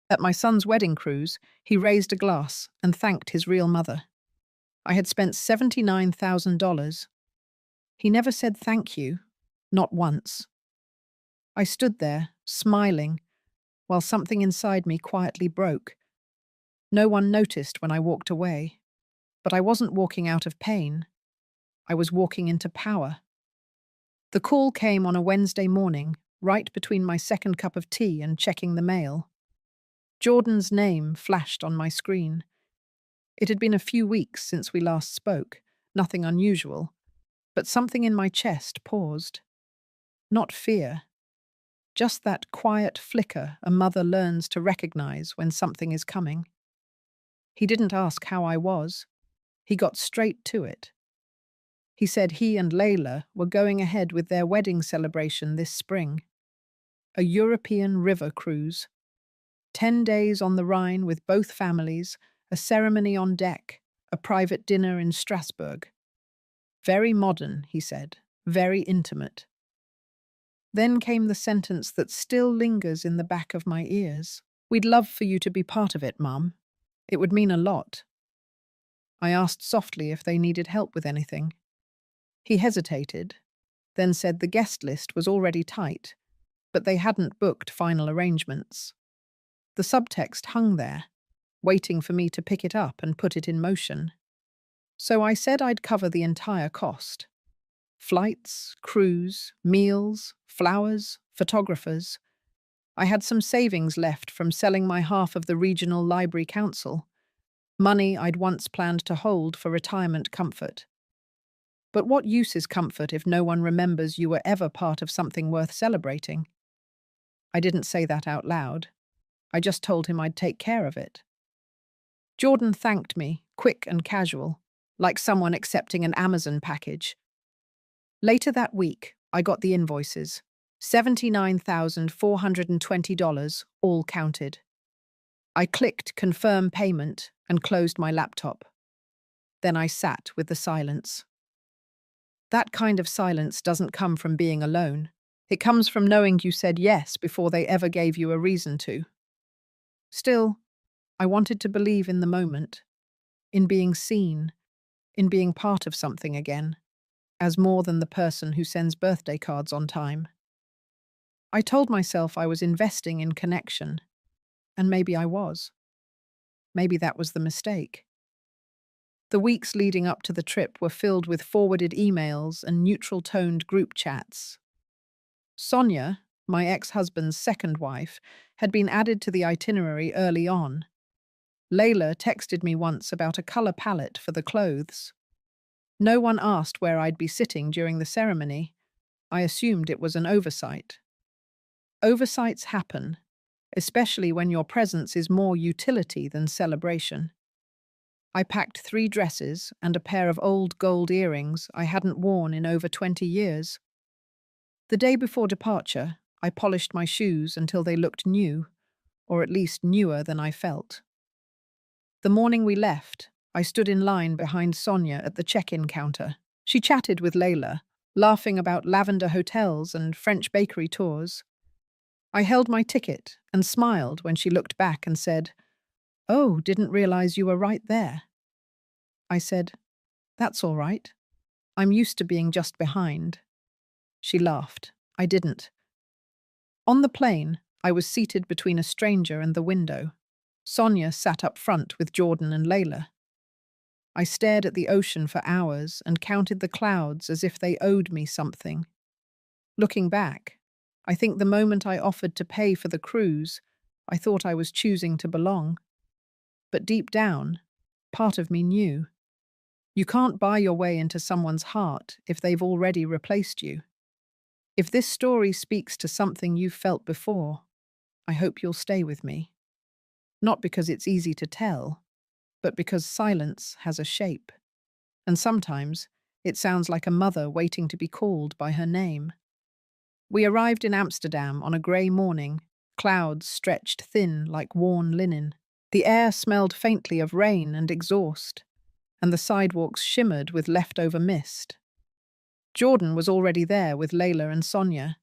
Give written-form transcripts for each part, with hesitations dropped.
At my son's wedding cruise, he raised a glass and thanked his real mother. I had spent $79,000. He never said thank you, not once. I stood there, smiling, while something inside me quietly broke. No one noticed when I walked away, but I wasn't walking out of pain. I was walking into power. The call came on a Wednesday morning, right between my second cup of tea and checking the mail. Jordan's name flashed on my screen. It had been a few weeks since we last spoke, nothing unusual, but something in my chest paused. Not fear, just that quiet flicker a mother learns to recognize when something is coming. He didn't ask how I was. He got straight to it. He said he and Layla were going ahead with their wedding celebration this spring. A European river cruise. 10 days on the Rhine with both families, a ceremony on deck, a private dinner in Strasbourg. Very modern, he said, very intimate. Then came the sentence that still lingers in the back of my ears. We'd love for you to be part of it, Mum. It would mean a lot. I asked softly if they needed help with anything. He hesitated, then said the guest list was already tight, but they hadn't booked final arrangements. The subtext hung there, waiting for me to pick it up and put it in motion. So I said I'd cover the entire cost. Flights, cruise, meals, flowers, photographers. I had some savings left from selling my half of the regional library council, money I'd once planned to hold for retirement comfort. But what use is comfort if no one remembers you were ever part of something worth celebrating? I didn't say that out loud. I just told him I'd take care of it. Jordan thanked me, quick and casual, like someone accepting an Amazon package. Later that week, I got the invoices. $79,420, all counted. I clicked confirm payment and closed my laptop. Then I sat with the silence. That kind of silence doesn't come from being alone. It comes from knowing you said yes before they ever gave you a reason to. Still, I wanted to believe in the moment, in being seen, in being part of something again, as more than the person who sends birthday cards on time. I told myself I was investing in connection, and maybe I was. Maybe that was the mistake. The weeks leading up to the trip were filled with forwarded emails and neutral-toned group chats. Sonia, my ex-husband's second wife, had been added to the itinerary early on. Layla texted me once about a color palette for the clothes. No one asked where I'd be sitting during the ceremony. I assumed it was an oversight. Oversights happen, especially when your presence is more utility than celebration. I packed 3 dresses and a pair of old gold earrings I hadn't worn in over 20 years. The day before departure, I polished my shoes until they looked new, or at least newer than I felt. The morning we left, I stood in line behind Sonia at the check-in counter. She chatted with Layla, laughing about lavender hotels and French bakery tours. I held my ticket and smiled when she looked back and said, "Oh, didn't realize you were right there." I said, "That's all right. I'm used to being just behind." She laughed. I didn't. On the plane, I was seated between a stranger and the window. Sonia sat up front with Jordan and Layla. I stared at the ocean for hours and counted the clouds as if they owed me something. Looking back, I think the moment I offered to pay for the cruise, I thought I was choosing to belong. But deep down, part of me knew. You can't buy your way into someone's heart if they've already replaced you. If this story speaks to something you've felt before, I hope you'll stay with me. Not because it's easy to tell, but because silence has a shape. And sometimes it sounds like a mother waiting to be called by her name. We arrived in Amsterdam on a grey morning, clouds stretched thin like worn linen. The air smelled faintly of rain and exhaust, and the sidewalks shimmered with leftover mist. Jordan was already there with Layla and Sonia.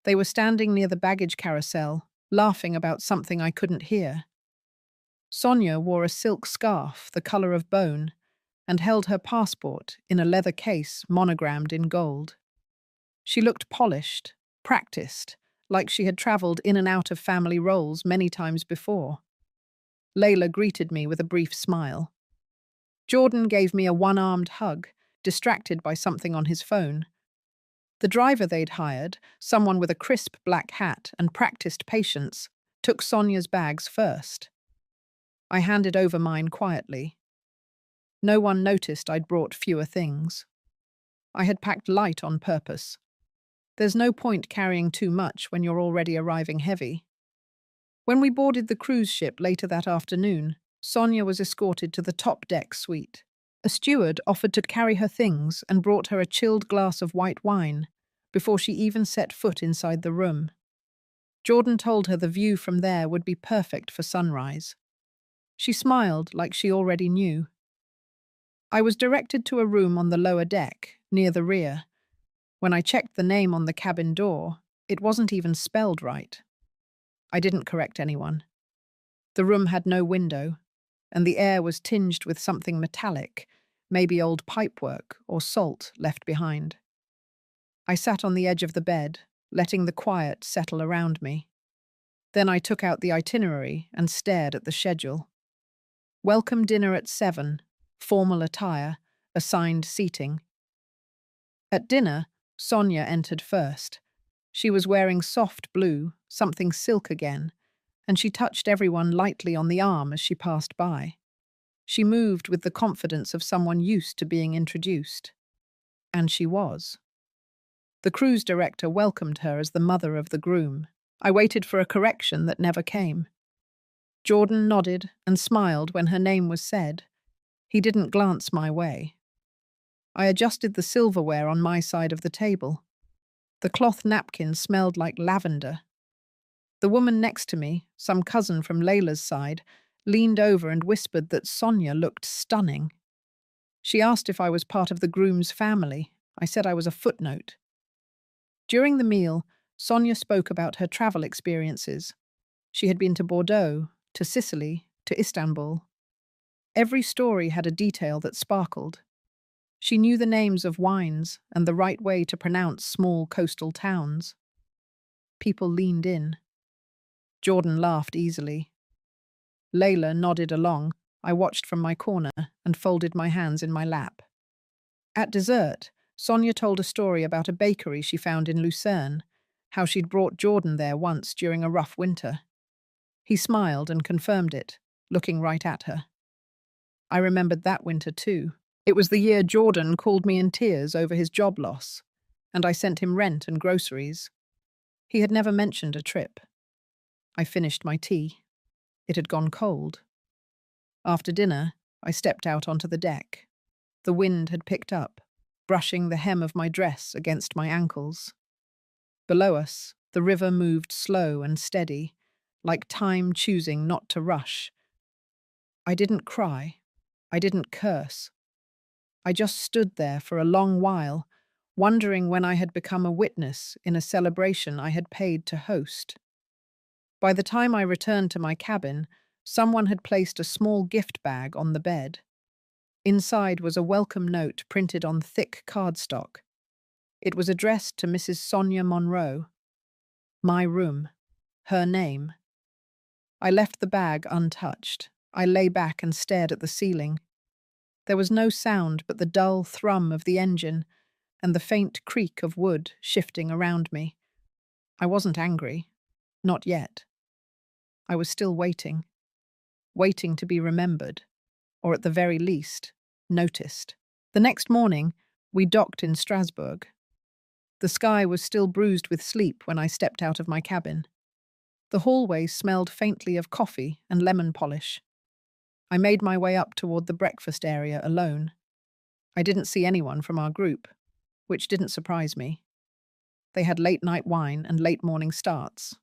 They were standing near the baggage carousel, laughing about something I couldn't hear. Sonia wore a silk scarf the color of bone and held her passport in a leather case monogrammed in gold. She looked polished, practiced, like she had traveled in and out of family roles many times before. Layla greeted me with a brief smile. Jordan gave me a one-armed hug, distracted by something on his phone. The driver they'd hired, someone with a crisp black hat and practiced patience, took Sonia's bags first. I handed over mine quietly. No one noticed I'd brought fewer things. I had packed light on purpose. There's no point carrying too much when you're already arriving heavy. When we boarded the cruise ship later that afternoon, Sonia was escorted to the top deck suite. A steward offered to carry her things and brought her a chilled glass of white wine before she even set foot inside the room. Jordan told her the view from there would be perfect for sunrise. She smiled like she already knew. I was directed to a room on the lower deck, near the rear. When I checked the name on the cabin door, it wasn't even spelled right. I didn't correct anyone. The room had no window, and the air was tinged with something metallic, maybe old pipework or salt left behind. I sat on the edge of the bed, letting the quiet settle around me. Then I took out the itinerary and stared at the schedule. Welcome dinner at 7, formal attire, assigned seating. At dinner, Sonia entered first. She was wearing soft blue, something silk again, and she touched everyone lightly on the arm as she passed by. She moved with the confidence of someone used to being introduced. And she was. The cruise director welcomed her as the mother of the groom. I waited for a correction that never came. Jordan nodded and smiled when her name was said. He didn't glance my way. I adjusted the silverware on my side of the table. The cloth napkin smelled like lavender. The woman next to me, some cousin from Layla's side, leaned over and whispered that Sonia looked stunning. She asked if I was part of the groom's family. I said I was a footnote. During the meal, Sonia spoke about her travel experiences. She had been to Bordeaux, to Sicily, to Istanbul. Every story had a detail that sparkled. She knew the names of wines and the right way to pronounce small coastal towns. People leaned in. Jordan laughed easily. Layla nodded along. I watched from my corner and folded my hands in my lap. At dessert, Sonia told a story about a bakery she found in Lucerne, how she'd brought Jordan there once during a rough winter. He smiled and confirmed it, looking right at her. I remembered that winter too. It was the year Jordan called me in tears over his job loss, and I sent him rent and groceries. He had never mentioned a trip. I finished my tea. It had gone cold. After dinner, I stepped out onto the deck. The wind had picked up, brushing the hem of my dress against my ankles. Below us, the river moved slow and steady, like time choosing not to rush. I didn't cry. I didn't curse. I just stood there for a long while, wondering when I had become a witness in a celebration I had paid to host. By the time I returned to my cabin, someone had placed a small gift bag on the bed. Inside was a welcome note printed on thick cardstock. It was addressed to Mrs. Sonia Monroe. My room. Her name. I left the bag untouched. I lay back and stared at the ceiling. There was no sound but the dull thrum of the engine and the faint creak of wood shifting around me. I wasn't angry. Not yet. I was still waiting. Waiting to be remembered, or at the very least, noticed. The next morning, we docked in Strasbourg. The sky was still bruised with sleep when I stepped out of my cabin. The hallway smelled faintly of coffee and lemon polish. I made my way up toward the breakfast area alone. I didn't see anyone from our group, which didn't surprise me. They had late-night wine and late-morning starts.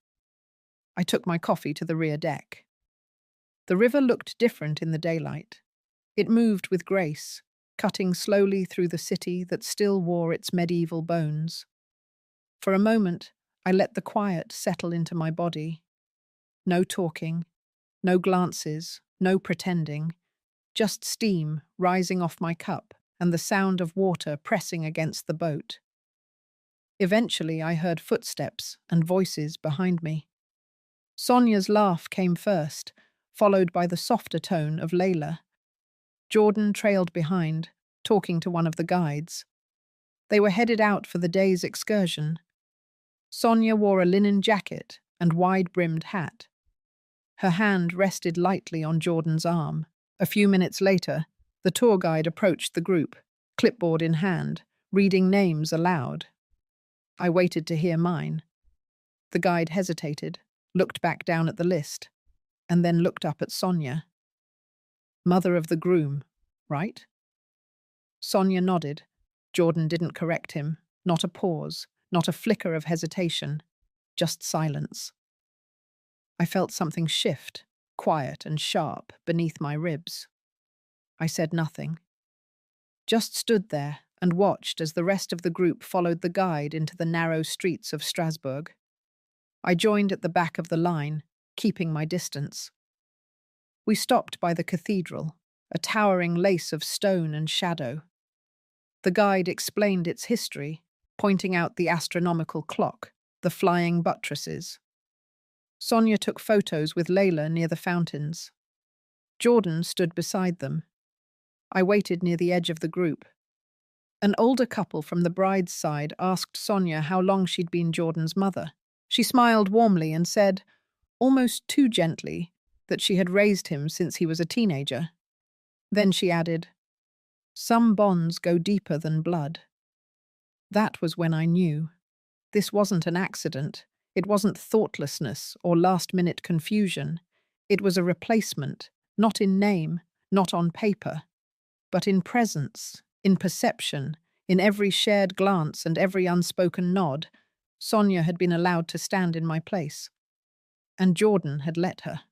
I took my coffee to the rear deck. The river looked different in the daylight. It moved with grace, cutting slowly through the city that still wore its medieval bones. For a moment, I let the quiet settle into my body. No talking, no glances, no pretending, just steam rising off my cup and the sound of water pressing against the boat. Eventually, I heard footsteps and voices behind me. Sonia's laugh came first, followed by the softer tone of Layla. Jordan trailed behind, talking to one of the guides. They were headed out for the day's excursion. Sonia wore a linen jacket and wide-brimmed hat. Her hand rested lightly on Jordan's arm. A few minutes later, the tour guide approached the group, clipboard in hand, reading names aloud. I waited to hear mine. The guide hesitated, looked back down at the list, and then looked up at Sonia. Mother of the groom, right? Sonia nodded. Jordan didn't correct him. Not a pause, not a flicker of hesitation, just silence. I felt something shift, quiet and sharp, beneath my ribs. I said nothing. Just stood there and watched as the rest of the group followed the guide into the narrow streets of Strasbourg. I joined at the back of the line, keeping my distance. We stopped by the cathedral, a towering lace of stone and shadow. The guide explained its history, pointing out the astronomical clock, the flying buttresses. Sonia took photos with Layla near the fountains. Jordan stood beside them. I waited near the edge of the group. An older couple from the bride's side asked Sonia how long she'd been Jordan's mother. She smiled warmly and said, almost too gently, that she had raised him since he was a teenager. Then she added, "Some bonds go deeper than blood." That was when I knew. This wasn't an accident. It wasn't thoughtlessness or last-minute confusion. It was a replacement, not in name, not on paper, but in presence, in perception, in every shared glance and every unspoken nod. Sonia had been allowed to stand in my place, and Jordan had let her.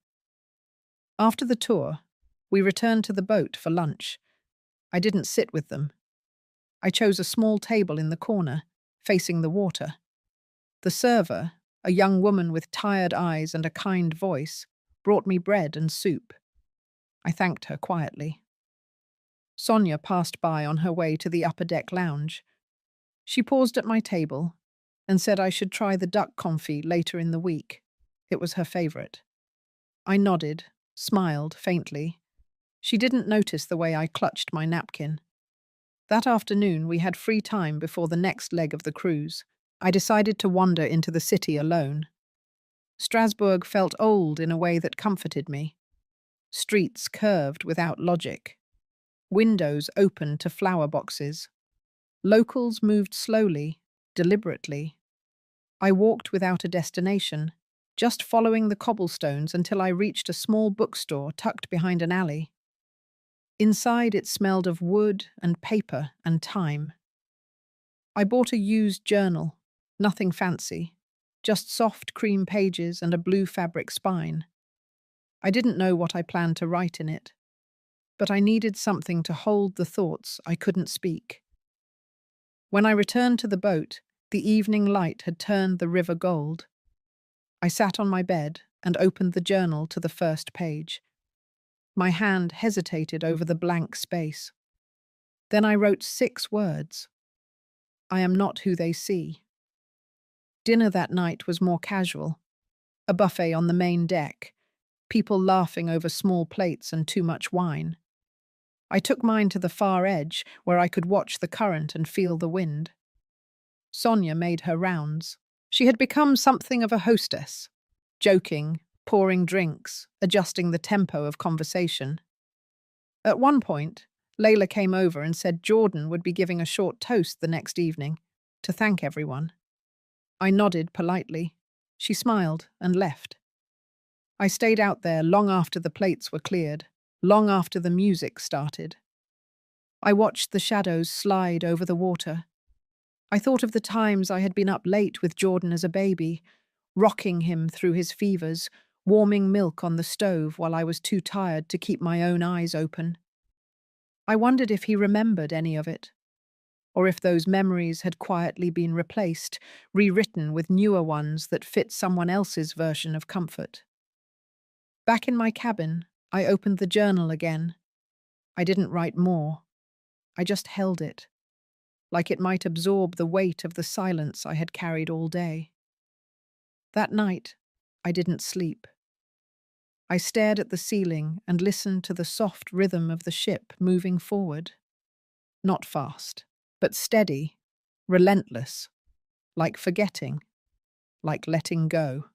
After the tour, we returned to the boat for lunch. I didn't sit with them. I chose a small table in the corner, facing the water. The server, a young woman with tired eyes and a kind voice, brought me bread and soup. I thanked her quietly. Sonia passed by on her way to the upper deck lounge. She paused at my table and said I should try the duck confit later in the week. It was her favorite. I nodded, smiled faintly. She didn't notice the way I clutched my napkin. That afternoon, we had free time before the next leg of the cruise. I decided to wander into the city alone. Strasbourg felt old in a way that comforted me. Streets curved without logic. Windows opened to flower boxes. Locals moved slowly, deliberately. I walked without a destination, just following the cobblestones until I reached a small bookstore tucked behind an alley. Inside, it smelled of wood and paper and time. I bought a used journal, nothing fancy, just soft cream pages and a blue fabric spine. I didn't know what I planned to write in it, but I needed something to hold the thoughts I couldn't speak. When I returned to the boat, the evening light had turned the river gold. I sat on my bed and opened the journal to the first page. My hand hesitated over the blank space. Then I wrote 6 words. I am not who they see. Dinner that night was more casual. A buffet on the main deck, people laughing over small plates and too much wine. I took mine to the far edge, where I could watch the current and feel the wind. Sonia made her rounds. She had become something of a hostess, joking, pouring drinks, adjusting the tempo of conversation. At one point, Layla came over and said Jordan would be giving a short toast the next evening to thank everyone. I nodded politely. She smiled and left. I stayed out there long after the plates were cleared, long after the music started. I watched the shadows slide over the water. I thought of the times I had been up late with Jordan as a baby, rocking him through his fevers, warming milk on the stove while I was too tired to keep my own eyes open. I wondered if he remembered any of it, or if those memories had quietly been replaced, rewritten with newer ones that fit someone else's version of comfort. Back in my cabin, I opened the journal again. I didn't write more. I just held it, like it might absorb the weight of the silence I had carried all day. That night, I didn't sleep. I stared at the ceiling and listened to the soft rhythm of the ship moving forward. Not fast, but steady, relentless, like forgetting, like letting go.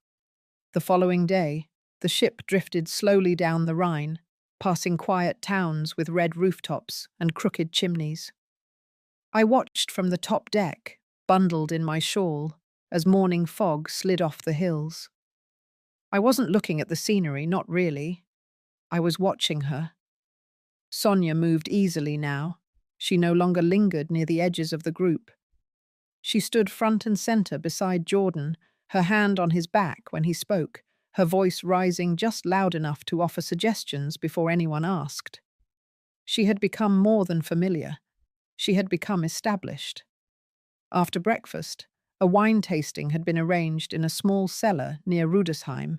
The following day, the ship drifted slowly down the Rhine, passing quiet towns with red rooftops and crooked chimneys. I watched from the top deck, bundled in my shawl, as morning fog slid off the hills. I wasn't looking at the scenery, not really. I was watching her. Sonia moved easily now. She no longer lingered near the edges of the group. She stood front and center beside Jordan, her hand on his back when he spoke, her voice rising just loud enough to offer suggestions before anyone asked. She had become more than familiar. She had become established. After breakfast, a wine tasting had been arranged in a small cellar near Rudesheim.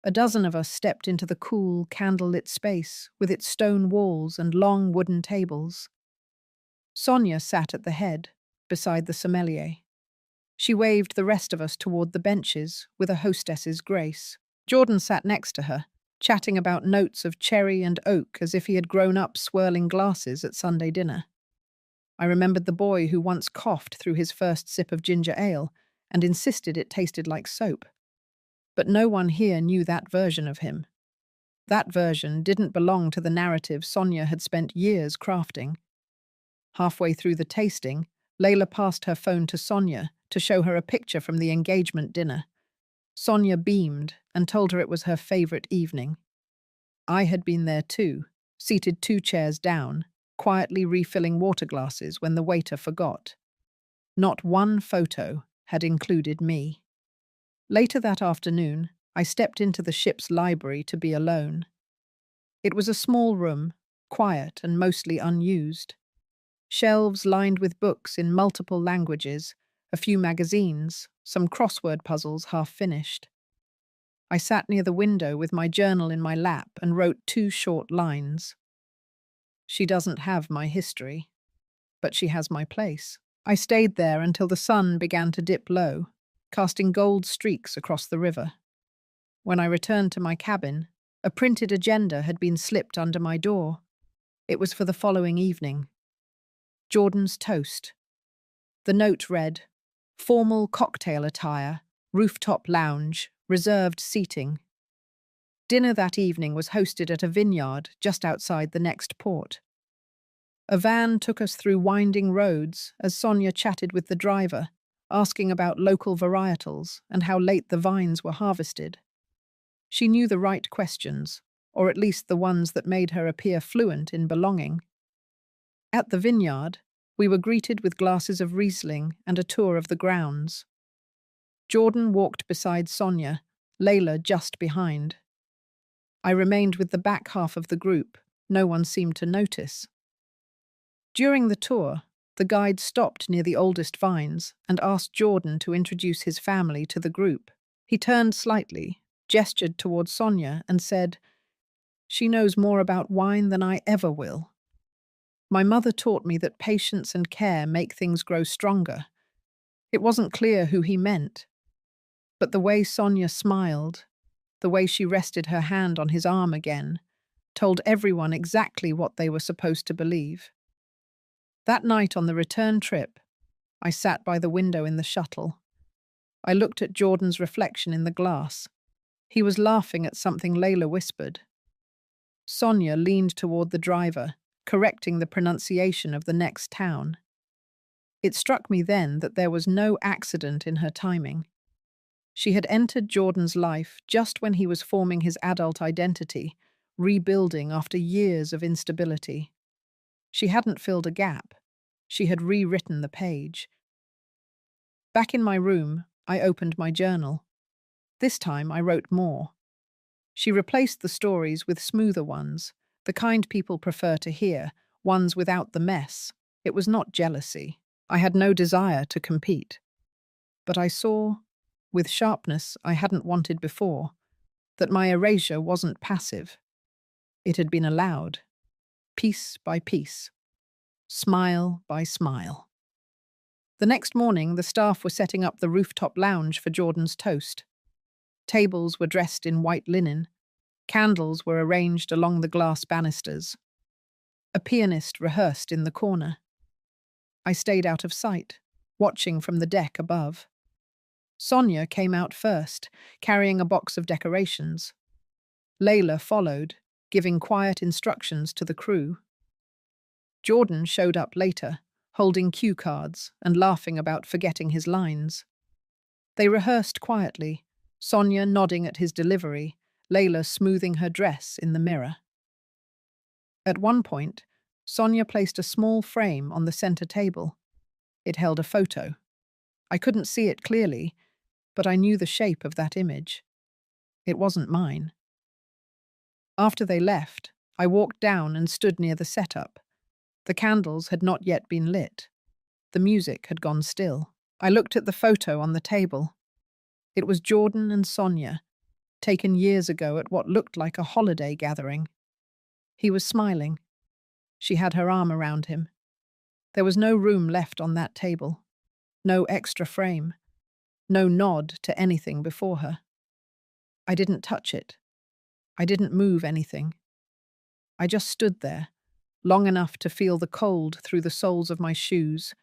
A dozen of us stepped into the cool, candlelit space with its stone walls and long wooden tables. Sonia sat at the head, beside the sommelier. She waved the rest of us toward the benches with a hostess's grace. Jordan sat next to her, chatting about notes of cherry and oak as if he had grown up swirling glasses at Sunday dinner. I remembered the boy who once coughed through his first sip of ginger ale and insisted it tasted like soap. But no one here knew that version of him. That version didn't belong to the narrative Sonia had spent years crafting. Halfway through the tasting, Layla passed her phone to Sonia to show her a picture from the engagement dinner. Sonia beamed and told her it was her favorite evening. I had been there too, seated 2 chairs down, quietly refilling water glasses when the waiter forgot. Not one photo had included me. Later that afternoon, I stepped into the ship's library to be alone. It was a small room, quiet and mostly unused. Shelves lined with books in multiple languages, a few magazines, some crossword puzzles half finished. I sat near the window with my journal in my lap and wrote 2 short lines. She doesn't have my history, but she has my place. I stayed there until the sun began to dip low, casting gold streaks across the river. When I returned to my cabin, a printed agenda had been slipped under my door. It was for the following evening. Jordan's toast. The note read, "Formal cocktail attire, rooftop lounge, reserved seating." Dinner that evening was hosted at a vineyard just outside the next port. A van took us through winding roads as Sonia chatted with the driver, asking about local varietals and how late the vines were harvested. She knew the right questions, or at least the ones that made her appear fluent in belonging. At the vineyard, we were greeted with glasses of Riesling and a tour of the grounds. Jordan walked beside Sonia, Layla just behind. I remained with the back half of the group. No one seemed to notice. During the tour, the guide stopped near the oldest vines and asked Jordan to introduce his family to the group. He turned slightly, gestured toward Sonia, and said, "She knows more about wine than I ever will. My mother taught me that patience and care make things grow stronger." It wasn't clear who he meant, but the way Sonia smiled, the way she rested her hand on his arm again, told everyone exactly what they were supposed to believe. That night on the return trip, I sat by the window in the shuttle. I looked at Jordan's reflection in the glass. He was laughing at something Layla whispered. Sonia leaned toward the driver, correcting the pronunciation of the next town. It struck me then that there was no accident in her timing. She had entered Jordan's life just when he was forming his adult identity, rebuilding after years of instability. She hadn't filled a gap. She had rewritten the page. Back in my room, I opened my journal. This time I wrote more. She replaced the stories with smoother ones, the kind people prefer to hear, ones without the mess. It was not jealousy. I had no desire to compete. But I saw, with sharpness I hadn't wanted before, that my erasure wasn't passive. It had been allowed, piece by piece, smile by smile. The next morning, the staff were setting up the rooftop lounge for Jordan's toast. Tables were dressed in white linen. Candles were arranged along the glass banisters. A pianist rehearsed in the corner. I stayed out of sight, watching from the deck above. Sonia came out first, carrying a box of decorations. Layla followed, giving quiet instructions to the crew. Jordan showed up later, holding cue cards and laughing about forgetting his lines. They rehearsed quietly, Sonia nodding at his delivery, Layla smoothing her dress in the mirror. At one point, Sonia placed a small frame on the center table. It held a photo. I couldn't see it clearly, but I knew the shape of that image. It wasn't mine. After they left, I walked down and stood near the setup. The candles had not yet been lit. The music had gone still. I looked at the photo on the table. It was Jordan and Sonia, taken years ago at what looked like a holiday gathering. He was smiling. She had her arm around him. There was no room left on that table. No extra frame. No nod to anything before her. I didn't touch it. I didn't move anything. I just stood there, long enough to feel the cold through the soles of my shoes,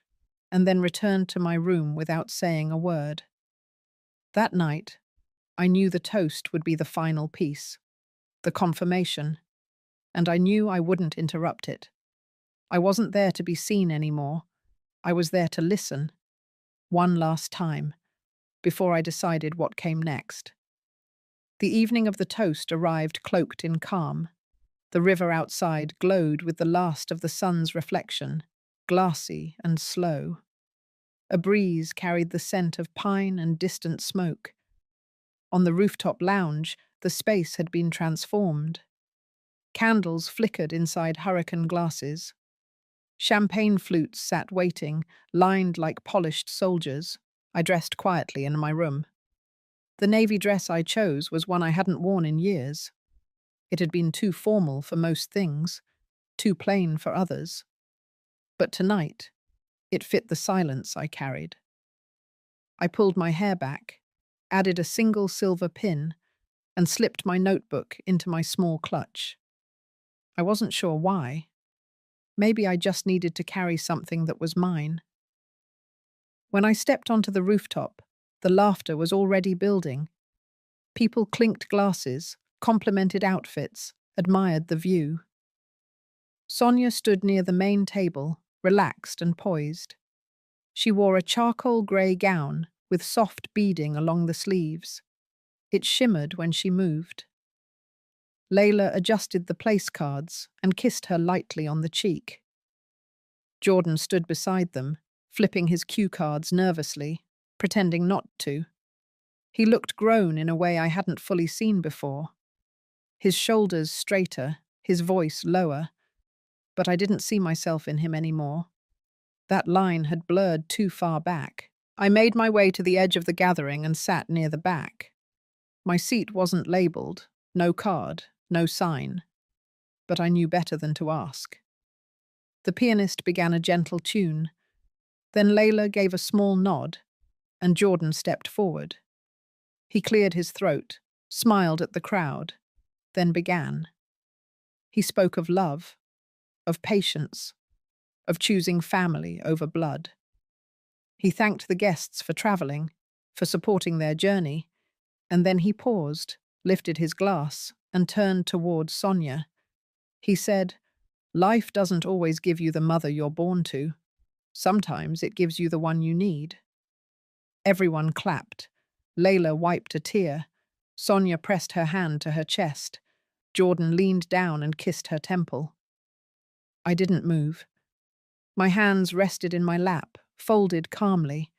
and then returned to my room without saying a word. That night, I knew the toast would be the final piece, the confirmation, and I knew I wouldn't interrupt it. I wasn't there to be seen anymore. I was there to listen, one last time, before I decided what came next. The evening of the toast arrived cloaked in calm. The river outside glowed with the last of the sun's reflection, glassy and slow. A breeze carried the scent of pine and distant smoke. On the rooftop lounge, the space had been transformed. Candles flickered inside hurricane glasses. Champagne flutes sat waiting, lined like polished soldiers. I dressed quietly in my room. The navy dress I chose was one I hadn't worn in years. It had been too formal for most things, too plain for others. But tonight, it fit the silence I carried. I pulled my hair back, added a single silver pin, and slipped my notebook into my small clutch. I wasn't sure why. Maybe I just needed to carry something that was mine. When I stepped onto the rooftop, the laughter was already building. People clinked glasses, complimented outfits, admired the view. Sonia stood near the main table, relaxed and poised. She wore a charcoal grey gown with soft beading along the sleeves. It shimmered when she moved. Layla adjusted the place cards and kissed her lightly on the cheek. Jordan stood beside them, flipping his cue cards nervously, pretending not to. He looked grown in a way I hadn't fully seen before. His shoulders straighter, his voice lower, but I didn't see myself in him anymore. That line had blurred too far back. I made my way to the edge of the gathering and sat near the back. My seat wasn't labelled, no card, no sign, but I knew better than to ask. The pianist began a gentle tune. Then Layla gave a small nod, and Jordan stepped forward. He cleared his throat, smiled at the crowd, then began. He spoke of love, of patience, of choosing family over blood. He thanked the guests for travelling, for supporting their journey, and then he paused, lifted his glass, and turned towards Sonia. He said, "Life doesn't always give you the mother you're born to. Sometimes it gives you the one you need." Everyone clapped. Layla wiped a tear. Sonia pressed her hand to her chest. Jordan leaned down and kissed her temple. I didn't move. My hands rested in my lap, folded calmly.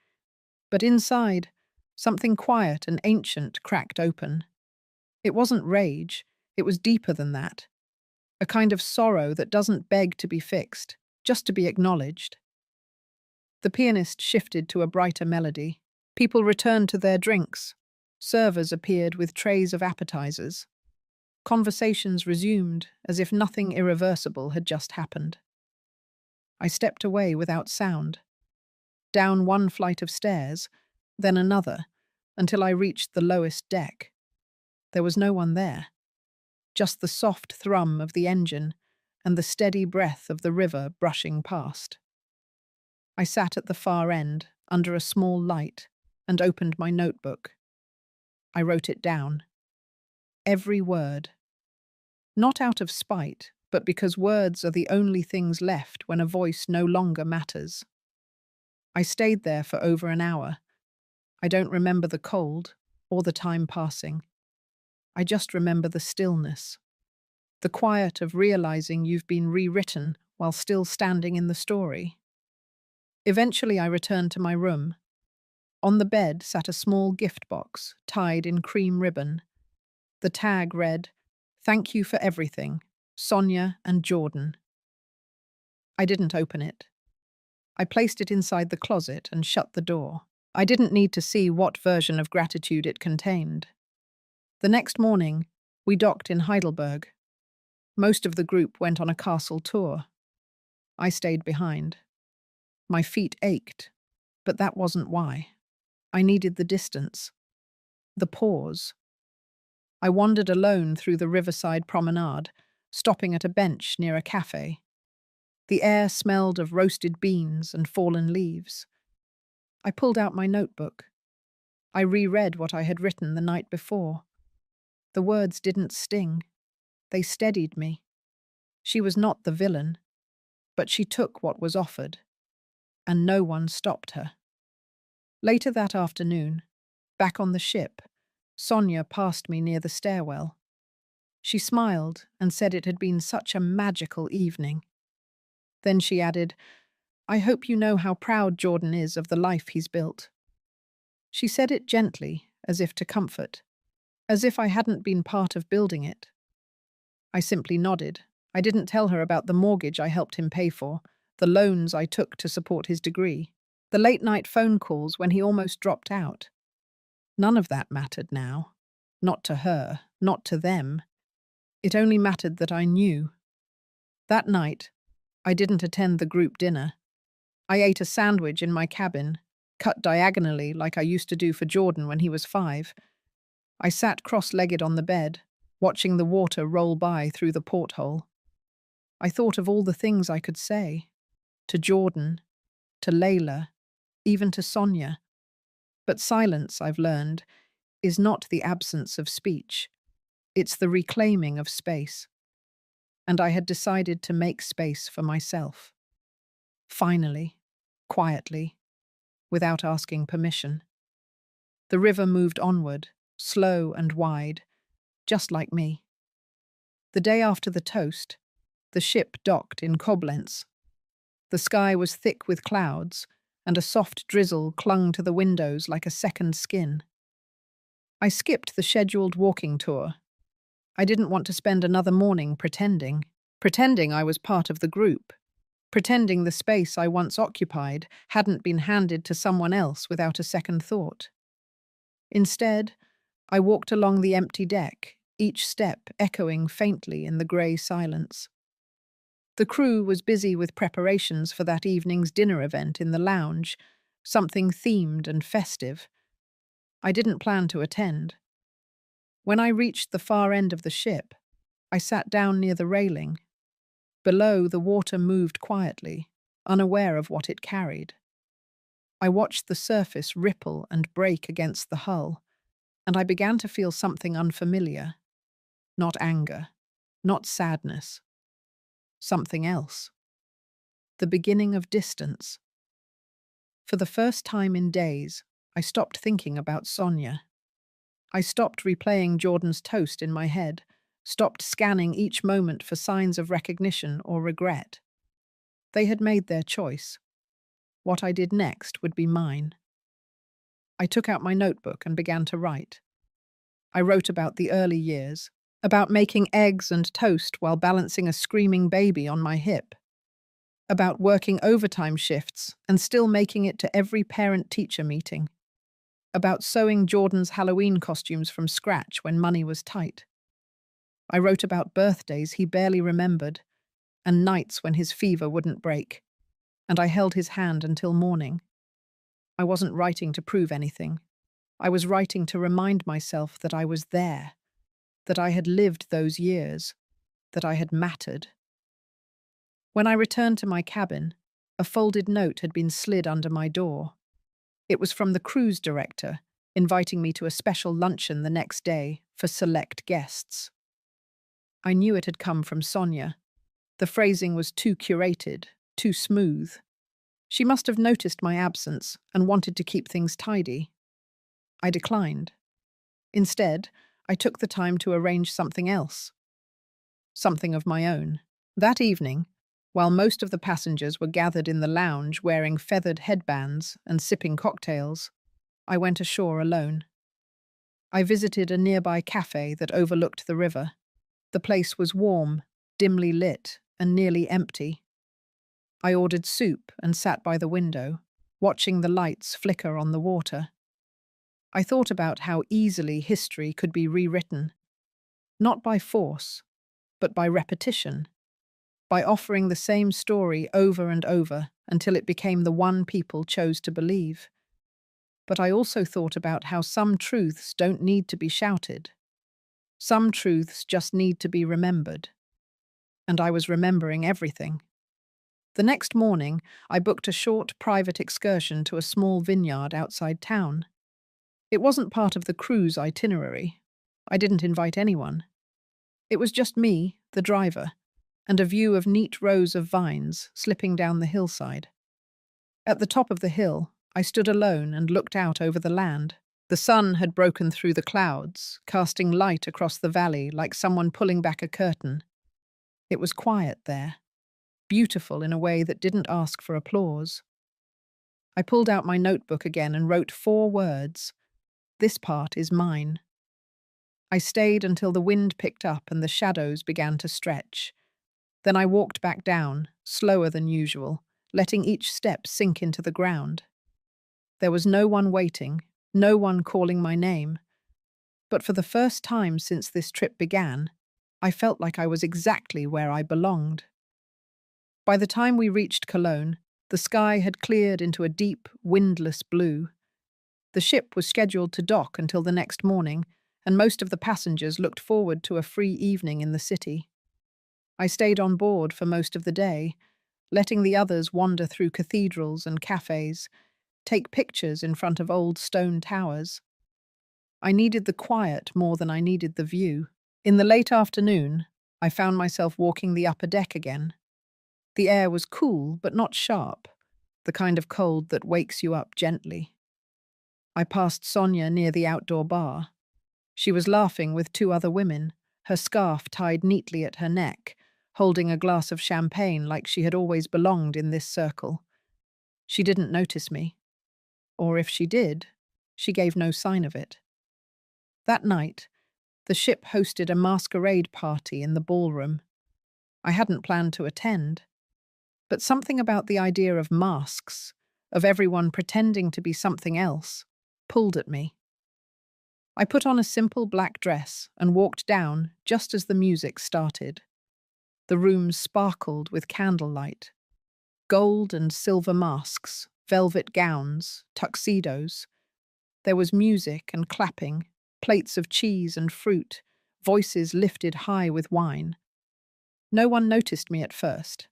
But inside, something quiet and ancient cracked open. It wasn't rage, it was deeper than that. A kind of sorrow that doesn't beg to be fixed, just to be acknowledged. The pianist shifted to a brighter melody. People returned to their drinks. Servers appeared with trays of appetizers. Conversations resumed as if nothing irreversible had just happened. I stepped away without sound, down one flight of stairs, then another, until I reached the lowest deck. There was no one there, just the soft thrum of the engine and the steady breath of the river brushing past. I sat at the far end, under a small light, and opened my notebook. I wrote it down. Every word. Not out of spite, but because words are the only things left when a voice no longer matters. I stayed there for over an hour. I don't remember the cold or the time passing. I just remember the stillness, the quiet of realizing you've been rewritten while still standing in the story. Eventually, I returned to my room. On the bed sat a small gift box tied in cream ribbon. The tag read, "Thank you for everything, Sonia and Jordan." I didn't open it. I placed it inside the closet and shut the door. I didn't need to see what version of gratitude it contained. The next morning, we docked in Heidelberg. Most of the group went on a castle tour. I stayed behind. My feet ached, but that wasn't why. I needed the distance, the pause. I wandered alone through the riverside promenade, stopping at a bench near a cafe. The air smelled of roasted beans and fallen leaves. I pulled out my notebook. I reread what I had written the night before. The words didn't sting. They steadied me. She was not the villain, but she took what was offered, and no one stopped her. Later that afternoon, back on the ship, Sonia passed me near the stairwell. She smiled and said it had been such a magical evening. Then she added, "I hope you know how proud Jordan is of the life he's built." She said it gently, as if to comfort, as if I hadn't been part of building it. I simply nodded. I didn't tell her about the mortgage I helped him pay for, the loans I took to support his degree, the late-night phone calls when he almost dropped out. None of that mattered now. Not to her, not to them. It only mattered that I knew. That night, I didn't attend the group dinner. I ate a sandwich in my cabin, cut diagonally like I used to do for Jordan when he was 5. I sat cross-legged on the bed, watching the water roll by through the porthole. I thought of all the things I could say. To Jordan, to Layla, even to Sonia. But silence, I've learned, is not the absence of speech. It's the reclaiming of space. And I had decided to make space for myself. Finally, quietly, without asking permission. The river moved onward, slow and wide, just like me. The day after the toast, the ship docked in Koblenz. The sky was thick with clouds, and a soft drizzle clung to the windows like a second skin. I skipped the scheduled walking tour. I didn't want to spend another morning pretending I was part of the group, pretending the space I once occupied hadn't been handed to someone else without a second thought. Instead, I walked along the empty deck, each step echoing faintly in the grey silence. The crew was busy with preparations for that evening's dinner event in the lounge, something themed and festive. I didn't plan to attend. When I reached the far end of the ship, I sat down near the railing. Below, the water moved quietly, unaware of what it carried. I watched the surface ripple and break against the hull, and I began to feel something unfamiliar. Not anger, not sadness. Something else. The beginning of distance. For the first time in days, I stopped thinking about Sonia. I stopped replaying Jordan's toast in my head, stopped scanning each moment for signs of recognition or regret. They had made their choice. What I did next would be mine. I took out my notebook and began to write. I wrote about the early years, about making eggs and toast while balancing a screaming baby on my hip, about working overtime shifts and still making it to every parent-teacher meeting, about sewing Jordan's Halloween costumes from scratch when money was tight. I wrote about birthdays he barely remembered and nights when his fever wouldn't break, and I held his hand until morning. I wasn't writing to prove anything. I was writing to remind myself that I was there, that I had lived those years, that I had mattered. When I returned to my cabin, a folded note had been slid under my door. It was from the cruise director, inviting me to a special luncheon the next day for select guests. I knew it had come from Sonia. The phrasing was too curated, too smooth. She must have noticed my absence and wanted to keep things tidy. I declined. Instead, I took the time to arrange something else. Something of my own. That evening, while most of the passengers were gathered in the lounge wearing feathered headbands and sipping cocktails, I went ashore alone. I visited a nearby cafe that overlooked the river. The place was warm, dimly lit, and nearly empty. I ordered soup and sat by the window, watching the lights flicker on the water. I thought about how easily history could be rewritten, not by force, but by repetition, by offering the same story over and over until it became the one people chose to believe. But I also thought about how some truths don't need to be shouted. Some truths just need to be remembered. And I was remembering everything. The next morning, I booked a short private excursion to a small vineyard outside town. It wasn't part of the cruise itinerary. I didn't invite anyone. It was just me, the driver, and a view of neat rows of vines slipping down the hillside. At the top of the hill, I stood alone and looked out over the land. The sun had broken through the clouds, casting light across the valley like someone pulling back a curtain. It was quiet there, beautiful in a way that didn't ask for applause. I pulled out my notebook again and wrote 4 words. This part is mine. I stayed until the wind picked up and the shadows began to stretch. Then I walked back down, slower than usual, letting each step sink into the ground. There was no one waiting, no one calling my name. But for the first time since this trip began, I felt like I was exactly where I belonged. By the time we reached Cologne, the sky had cleared into a deep, windless blue. The ship was scheduled to dock until the next morning, and most of the passengers looked forward to a free evening in the city. I stayed on board for most of the day, letting the others wander through cathedrals and cafes, take pictures in front of old stone towers. I needed the quiet more than I needed the view. In the late afternoon, I found myself walking the upper deck again. The air was cool but not sharp, the kind of cold that wakes you up gently. I passed Sonia near the outdoor bar. She was laughing with 2 other women, her scarf tied neatly at her neck, holding a glass of champagne like she had always belonged in this circle. She didn't notice me. Or if she did, she gave no sign of it. That night, the ship hosted a masquerade party in the ballroom. I hadn't planned to attend, but something about the idea of masks, of everyone pretending to be something else, pulled at me. I put on a simple black dress and walked down just as the music started. The room sparkled with candlelight. Gold and silver masks, velvet gowns, tuxedos. There was music and clapping, plates of cheese and fruit, voices lifted high with wine. No one noticed me at first.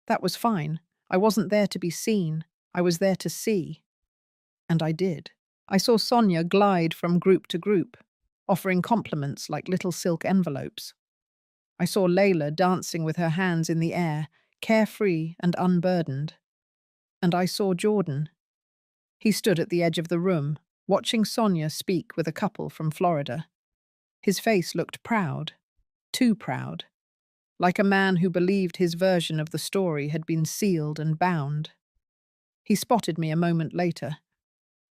That was fine. I wasn't there to be seen. I was there to see. And I did. I saw Sonia glide from group to group, offering compliments like little silk envelopes. I saw Layla dancing with her hands in the air, carefree and unburdened. And I saw Jordan. He stood at the edge of the room, watching Sonia speak with a couple from Florida. His face looked proud, too proud, like a man who believed his version of the story had been sealed and bound. He spotted me a moment later.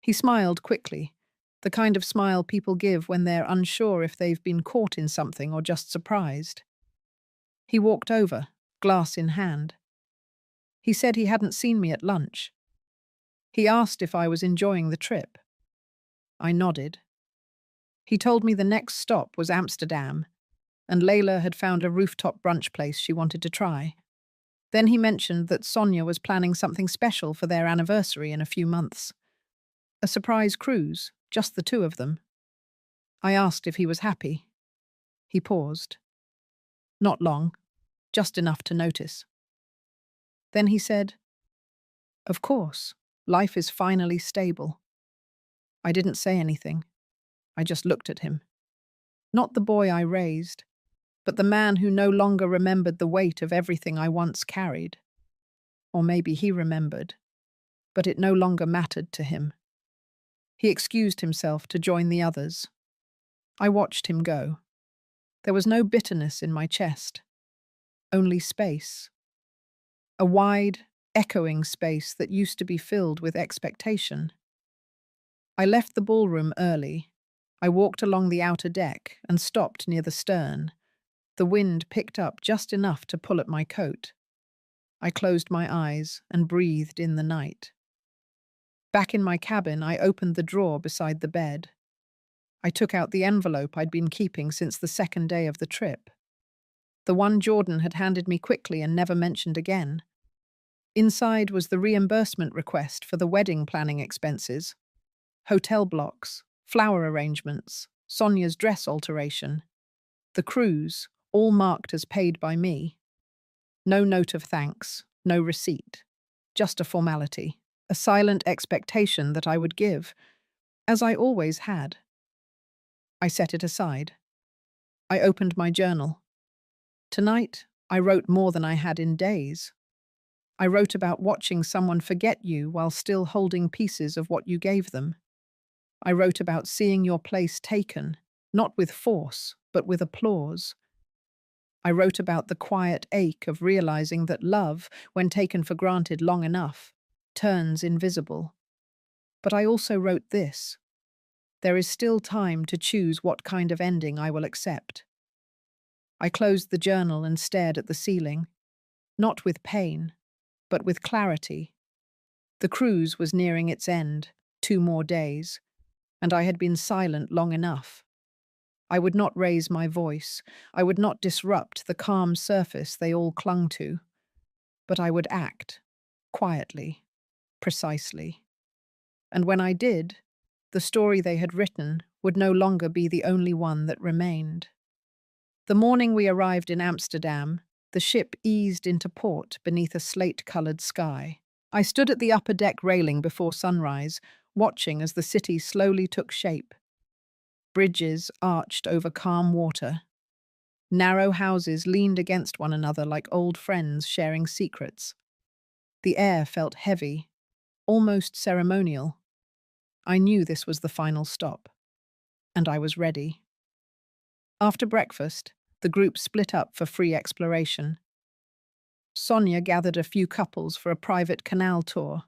He smiled quickly, the kind of smile people give when they're unsure if they've been caught in something or just surprised. He walked over, glass in hand. He said he hadn't seen me at lunch. He asked if I was enjoying the trip. I nodded. He told me the next stop was Amsterdam, and Layla had found a rooftop brunch place she wanted to try. Then he mentioned that Sonia was planning something special for their anniversary in a few months. A surprise cruise, just the two of them. I asked if he was happy. He paused. Not long, just enough to notice. Then he said, "Of course, life is finally stable." I didn't say anything. I just looked at him. Not the boy I raised, but the man who no longer remembered the weight of everything I once carried. Or maybe he remembered, but it no longer mattered to him. He excused himself to join the others. I watched him go. There was no bitterness in my chest, only space. A wide, echoing space that used to be filled with expectation. I left the ballroom early. I walked along the outer deck and stopped near the stern. The wind picked up just enough to pull at my coat. I closed my eyes and breathed in the night. Back in my cabin, I opened the drawer beside the bed. I took out the envelope I'd been keeping since the second day of the trip. The one Jordan had handed me quickly and never mentioned again. Inside was the reimbursement request for the wedding planning expenses. Hotel blocks, flower arrangements, Sonia's dress alteration. The cruise, all marked as paid by me. No note of thanks, no receipt. Just a formality, a silent expectation that I would give, as I always had. I set it aside. I opened my journal. Tonight, I wrote more than I had in days. I wrote about watching someone forget you while still holding pieces of what you gave them. I wrote about seeing your place taken, not with force, but with applause. I wrote about the quiet ache of realizing that love, when taken for granted long enough, turns invisible. But I also wrote this: there is still time to choose what kind of ending I will accept. I closed the journal and stared at the ceiling, not with pain, but with clarity. The cruise was nearing its end, 2 more days, and I had been silent long enough. I would not raise my voice. I would not disrupt the calm surface they all clung to. But I would act, quietly, precisely. And when I did, the story they had written would no longer be the only one that remained. The morning we arrived in Amsterdam, the ship eased into port beneath a slate-coloured sky. I stood at the upper deck railing before sunrise, watching as the city slowly took shape. Bridges arched over calm water. Narrow houses leaned against one another like old friends sharing secrets. The air felt heavy, almost ceremonial. I knew this was the final stop, and I was ready. After breakfast, the group split up for free exploration. Sonia gathered a few couples for a private canal tour.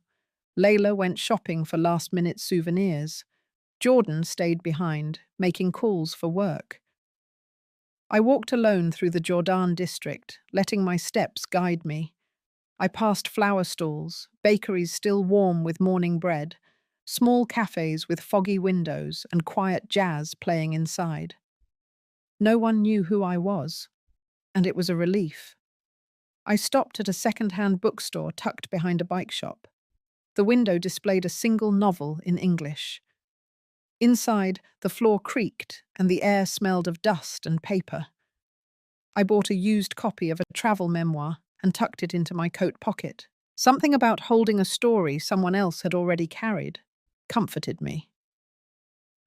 Layla went shopping for last-minute souvenirs. Jordan stayed behind, making calls for work. I walked alone through the Jordan district, letting my steps guide me. I passed flower stalls, bakeries still warm with morning bread, small cafes with foggy windows and quiet jazz playing inside. No one knew who I was, and it was a relief. I stopped at a second-hand bookstore tucked behind a bike shop. The window displayed a single novel in English. Inside, the floor creaked and the air smelled of dust and paper. I bought a used copy of a travel memoir and tucked it into my coat pocket. Something about holding a story someone else had already carried comforted me.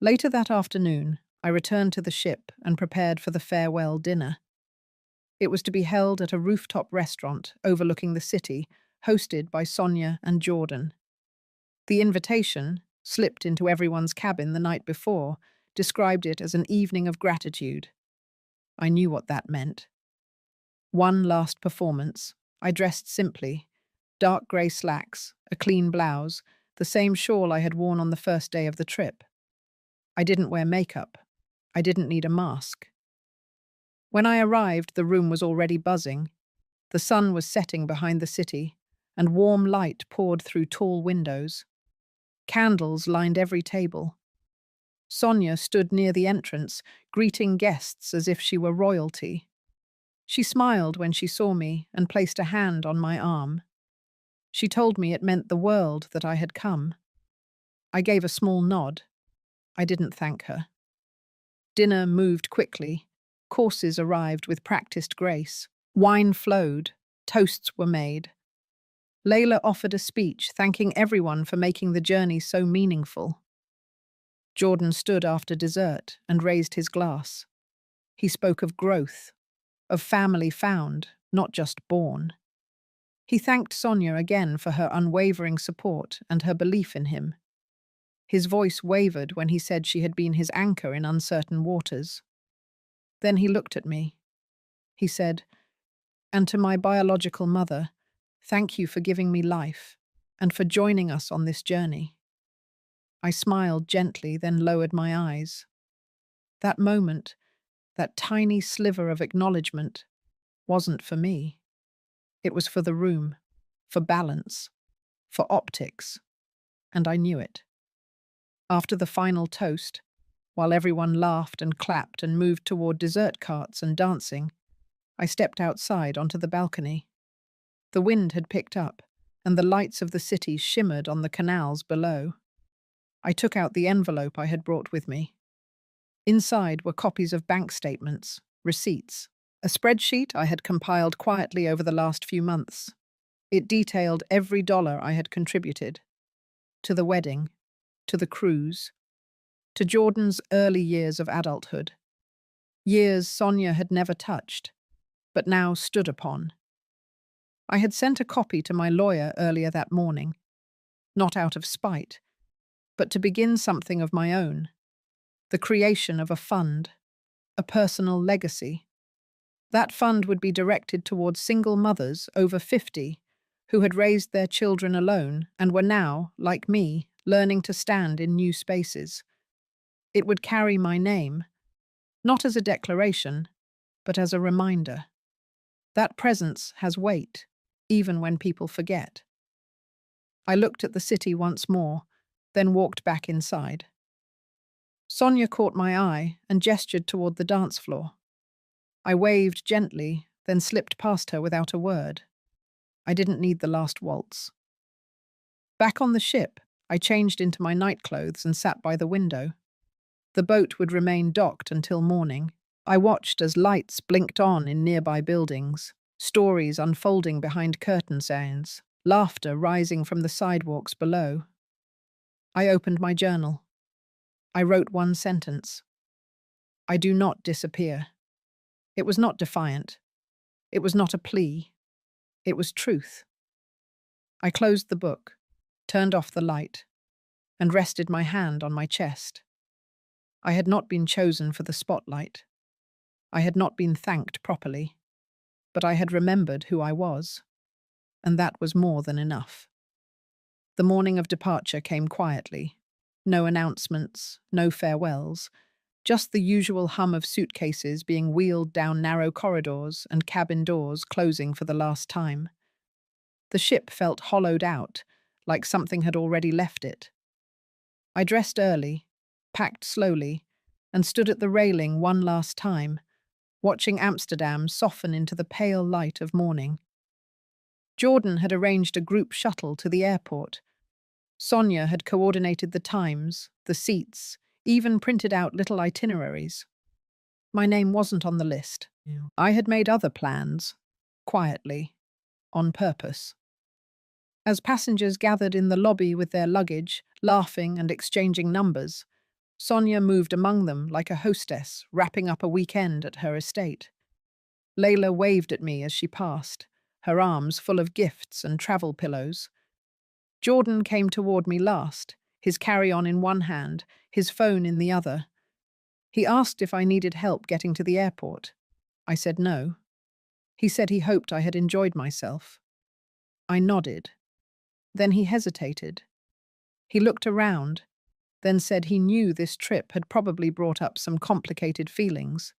Later that afternoon, I returned to the ship and prepared for the farewell dinner. It was to be held at a rooftop restaurant overlooking the city, hosted by Sonia and Jordan. The invitation, slipped into everyone's cabin the night before, described it as an evening of gratitude. I knew what that meant. One last performance. I dressed simply. Dark grey slacks, a clean blouse, the same shawl I had worn on the first day of the trip. I didn't wear makeup. I didn't need a mask. When I arrived, the room was already buzzing. The sun was setting behind the city, and warm light poured through tall windows. Candles lined every table. Sonia stood near the entrance, greeting guests as if she were royalty. She smiled when she saw me and placed a hand on my arm. She told me it meant the world that I had come. I gave a small nod. I didn't thank her. Dinner moved quickly. Courses arrived with practiced grace. Wine flowed. Toasts were made. Layla offered a speech thanking everyone for making the journey so meaningful. Jordan stood after dessert and raised his glass. He spoke of growth, of family found, not just born. He thanked Sonia again for her unwavering support and her belief in him. His voice wavered when he said she had been his anchor in uncertain waters. Then he looked at me. He said, "And to my biological mother, thank you for giving me life and for joining us on this journey." I smiled gently, then lowered my eyes. That moment, that tiny sliver of acknowledgement, wasn't for me. It was for the room, for balance, for optics, and I knew it. After the final toast, while everyone laughed and clapped and moved toward dessert carts and dancing, I stepped outside onto the balcony. The wind had picked up, and the lights of the city shimmered on the canals below. I took out the envelope I had brought with me. Inside were copies of bank statements, receipts, a spreadsheet I had compiled quietly over the last few months. It detailed every dollar I had contributed. To the wedding, to the cruise, to Jordan's early years of adulthood. Years Sonia had never touched, but now stood upon. I had sent a copy to my lawyer earlier that morning, not out of spite, but to begin something of my own, the creation of a fund, a personal legacy. That fund would be directed towards single mothers over 50 who had raised their children alone and were now, like me, learning to stand in new spaces. It would carry my name, not as a declaration, but as a reminder. That presence has weight, even when people forget. I looked at the city once more, then walked back inside. Sonia caught my eye and gestured toward the dance floor. I waved gently, then slipped past her without a word. I didn't need the last waltz. Back on the ship, I changed into my nightclothes and sat by the window. The boat would remain docked until morning. I watched as lights blinked on in nearby buildings, stories unfolding behind curtain signs, laughter rising from the sidewalks below. I opened my journal. I wrote one sentence. I do not disappear. It was not defiant. It was not a plea. It was truth. I closed the book, turned off the light, and rested my hand on my chest. I had not been chosen for the spotlight. I had not been thanked properly, but I had remembered who I was, and that was more than enough. The morning of departure came quietly. No announcements, no farewells, just the usual hum of suitcases being wheeled down narrow corridors and cabin doors closing for the last time. The ship felt hollowed out, like something had already left it. I dressed early, packed slowly, and stood at the railing one last time, watching Amsterdam soften into the pale light of morning. Jordan had arranged a group shuttle to the airport. Sonia had coordinated the times, the seats, even printed out little itineraries. My name wasn't on the list. I had made other plans, quietly, on purpose. As passengers gathered in the lobby with their luggage, laughing and exchanging numbers, Sonia moved among them like a hostess wrapping up a weekend at her estate. Layla waved at me as she passed, her arms full of gifts and travel pillows. Jordan came toward me last, his carry-on in one hand, his phone in the other. He asked if I needed help getting to the airport. I said no. He said he hoped I had enjoyed myself. I nodded. Then he hesitated. He looked around, then said he knew this trip had probably brought up some complicated feelings.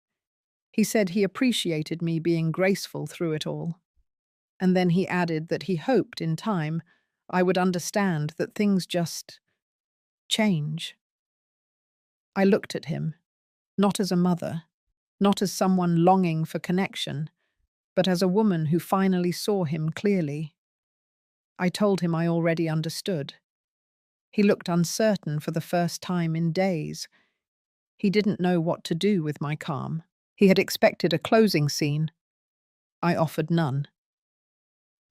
He said he appreciated me being graceful through it all. And then he added that he hoped, in time, I would understand that things just change. I looked at him, not as a mother, not as someone longing for connection, but as a woman who finally saw him clearly. I told him I already understood. He looked uncertain for the first time in days. He didn't know what to do with my calm. He had expected a closing scene. I offered none.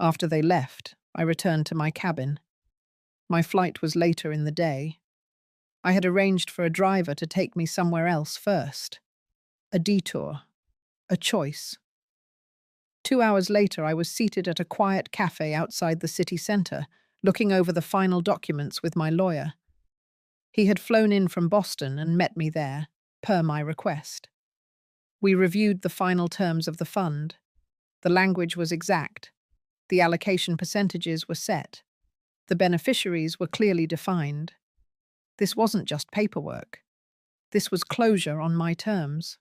After they left, I returned to my cabin. My flight was later in the day. I had arranged for a driver to take me somewhere else first. A detour. A choice. 2 hours later, I was seated at a quiet cafe outside the city centre, looking over the final documents with my lawyer. He had flown in from Boston and met me there, per my request. We reviewed the final terms of the fund. The language was exact. The allocation percentages were set. The beneficiaries were clearly defined. This wasn't just paperwork. This was closure on my terms.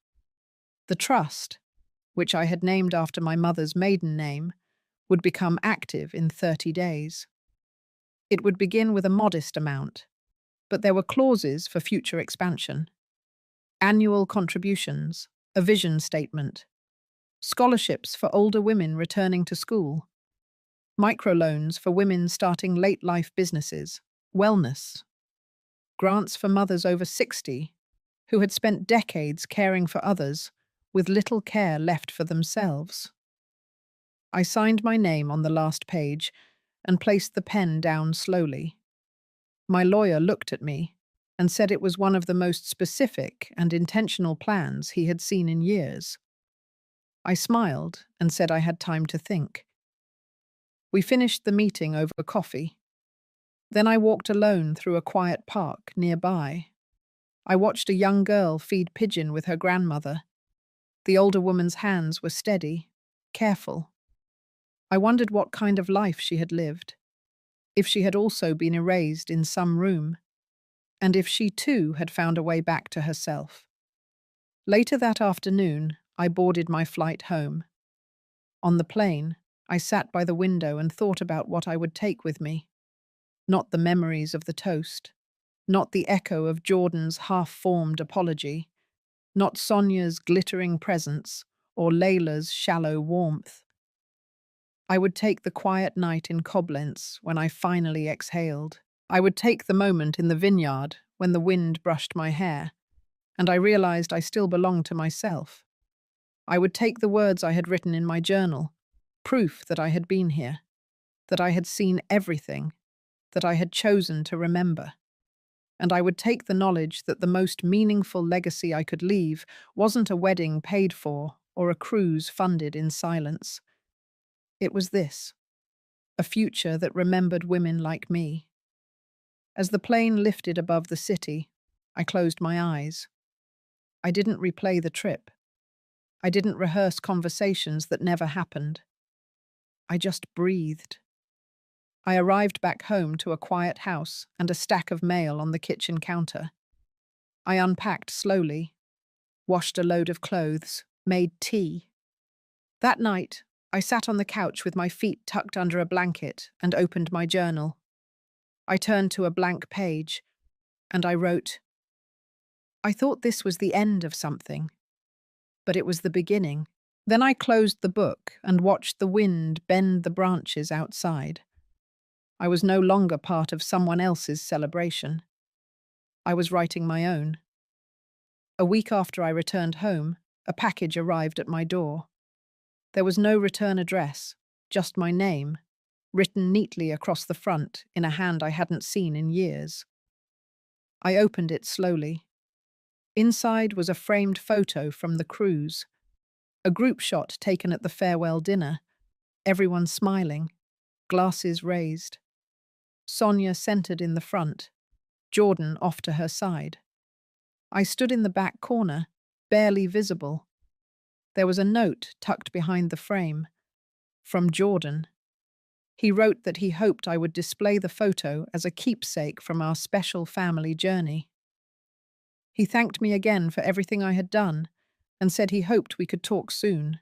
The trust, which I had named after my mother's maiden name, would become active in 30 days. It would begin with a modest amount, but there were clauses for future expansion. Annual contributions, a vision statement, scholarships for older women returning to school, microloans for women starting late-life businesses, wellness, grants for mothers over 60 who had spent decades caring for others with little care left for themselves. I signed my name on the last page and placed the pen down slowly. My lawyer looked at me and said it was one of the most specific and intentional plans he had seen in years. I smiled and said I had time to think. We finished the meeting over coffee. Then I walked alone through a quiet park nearby. I watched a young girl feed pigeon with her grandmother. The older woman's hands were steady, careful. I wondered what kind of life she had lived, if she had also been erased in some room, and if she too had found a way back to herself. Later that afternoon, I boarded my flight home. On the plane, I sat by the window and thought about what I would take with me. Not the memories of the toast, not the echo of Jordan's half-formed apology, not Sonia's glittering presence or Layla's shallow warmth. I would take the quiet night in Koblenz when I finally exhaled. I would take the moment in the vineyard when the wind brushed my hair, and I realized I still belonged to myself. I would take the words I had written in my journal, proof that I had been here, that I had seen everything, that I had chosen to remember. And I would take the knowledge that the most meaningful legacy I could leave wasn't a wedding paid for or a cruise funded in silence. It was this, a future that remembered women like me. As the plane lifted above the city, I closed my eyes. I didn't replay the trip. I didn't rehearse conversations that never happened. I just breathed. I arrived back home to a quiet house and a stack of mail on the kitchen counter. I unpacked slowly, washed a load of clothes, made tea. That night, I sat on the couch with my feet tucked under a blanket and opened my journal. I turned to a blank page, and I wrote, I thought this was the end of something, but it was the beginning. Then I closed the book and watched the wind bend the branches outside. I was no longer part of someone else's celebration. I was writing my own. A week after I returned home, a package arrived at my door. There was no return address, just my name, written neatly across the front in a hand I hadn't seen in years. I opened it slowly. Inside was a framed photo from the cruise, a group shot taken at the farewell dinner, everyone smiling, glasses raised. Sonia centered in the front, Jordan off to her side. I stood in the back corner, barely visible. There was a note tucked behind the frame, from Jordan. He wrote that he hoped I would display the photo as a keepsake from our special family journey. He thanked me again for everything I had done and said he hoped we could talk soon.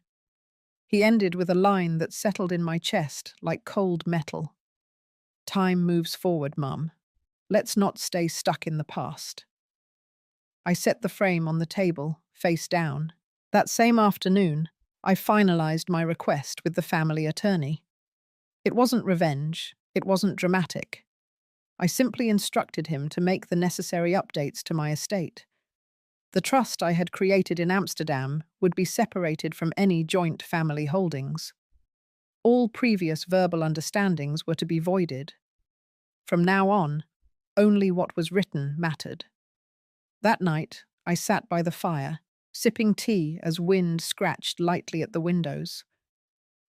He ended with a line that settled in my chest like cold metal. Time moves forward, Mum. Let's not stay stuck in the past. I set the frame on the table, face down. That same afternoon, I finalized my request with the family attorney. It wasn't revenge, it wasn't dramatic. I simply instructed him to make the necessary updates to my estate. The trust I had created in Amsterdam would be separated from any joint family holdings. All previous verbal understandings were to be voided. From now on, only what was written mattered. That night, I sat by the fire, sipping tea as wind scratched lightly at the windows.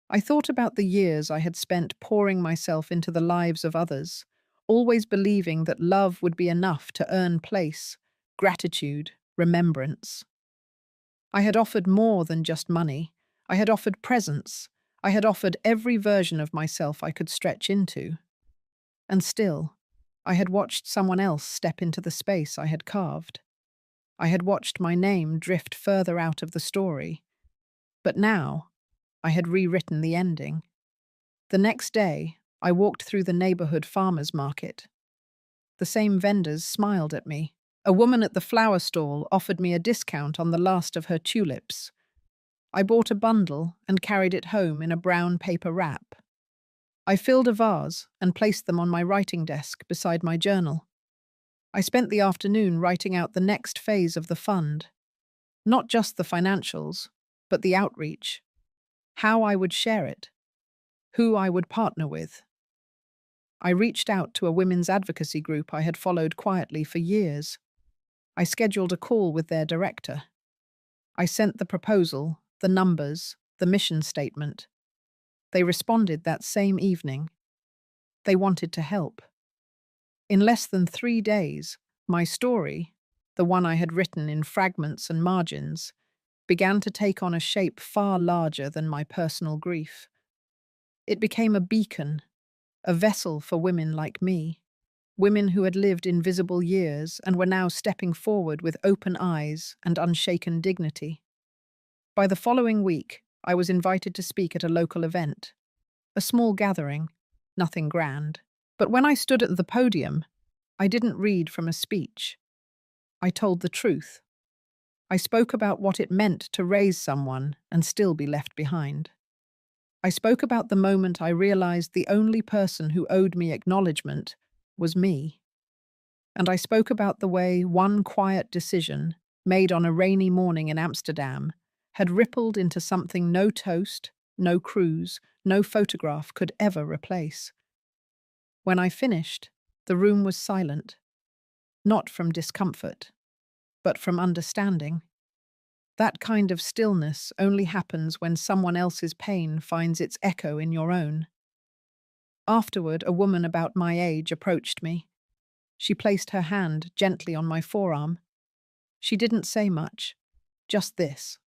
I thought about the years I had spent pouring myself into the lives of others, always believing that love would be enough to earn place, gratitude, remembrance. I had offered more than just money. I had offered presence. I had offered every version of myself I could stretch into. And still, I had watched someone else step into the space I had carved. I had watched my name drift further out of the story. But now, I had rewritten the ending. The next day, I walked through the neighborhood farmers market. The same vendors smiled at me. A woman at the flower stall offered me a discount on the last of her tulips. I bought a bundle and carried it home in a brown paper wrap. I filled a vase and placed them on my writing desk beside my journal. I spent the afternoon writing out the next phase of the fund. Not just the financials, but the outreach. How I would share it. Who I would partner with. I reached out to a women's advocacy group I had followed quietly for years. I scheduled a call with their director. I sent the proposal, the numbers, the mission statement. They responded that same evening. They wanted to help. In less than 3 days, my story, the one I had written in fragments and margins, began to take on a shape far larger than my personal grief. It became a beacon, a vessel for women like me, women who had lived invisible years and were now stepping forward with open eyes and unshaken dignity. By the following week, I was invited to speak at a local event. A small gathering, nothing grand. But when I stood at the podium, I didn't read from a speech. I told the truth. I spoke about what it meant to raise someone and still be left behind. I spoke about the moment I realized the only person who owed me acknowledgement was me. And I spoke about the way one quiet decision, made on a rainy morning in Amsterdam, had rippled into something no toast, no cruise, no photograph could ever replace. When I finished, the room was silent, not from discomfort, but from understanding. That kind of stillness only happens when someone else's pain finds its echo in your own. Afterward, a woman about my age approached me. She placed her hand gently on my forearm. She didn't say much, just this.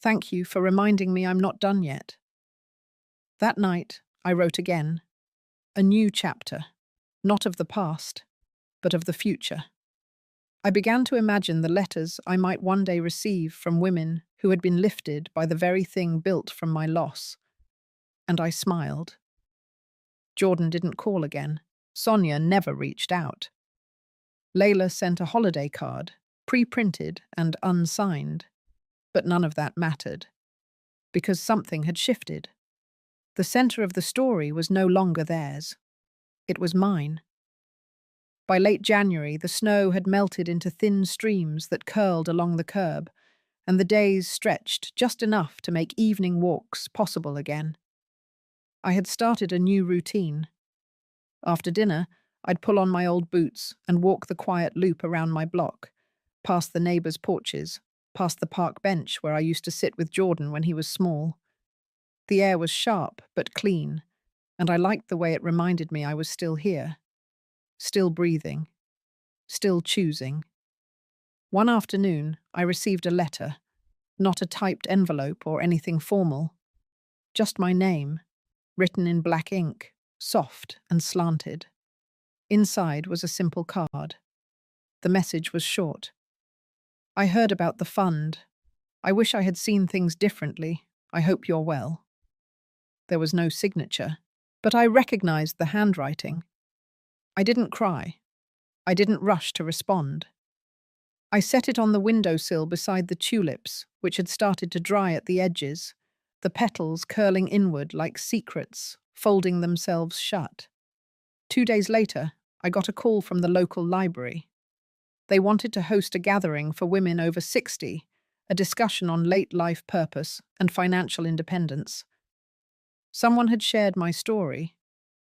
"Thank you for reminding me I'm not done yet." That night, I wrote again. A new chapter, not of the past, but of the future. I began to imagine the letters I might one day receive from women who had been lifted by the very thing built from my loss. And I smiled. Jordan didn't call again. Sonia never reached out. Layla sent a holiday card, pre-printed and unsigned. But none of that mattered, because something had shifted. The center of the story was no longer theirs. It was mine. By late January, the snow had melted into thin streams that curled along the curb, and the days stretched just enough to make evening walks possible again. I had started a new routine. After dinner, I'd pull on my old boots and walk the quiet loop around my block, past the neighbors' porches, past the park bench where I used to sit with Jordan when he was small. The air was sharp but clean, and I liked the way it reminded me I was still here. Still breathing, still choosing. One afternoon, I received a letter, not a typed envelope or anything formal, just my name, written in black ink, soft and slanted. Inside was a simple card. The message was short. "I heard about the fund. I wish I had seen things differently. I hope you're well." There was no signature, but I recognized the handwriting. I didn't cry. I didn't rush to respond. I set it on the windowsill beside the tulips, which had started to dry at the edges, the petals curling inward like secrets, folding themselves shut. 2 days later, I got a call from the local library. They wanted to host a gathering for women over 60, a discussion on late life purpose and financial independence. Someone had shared my story.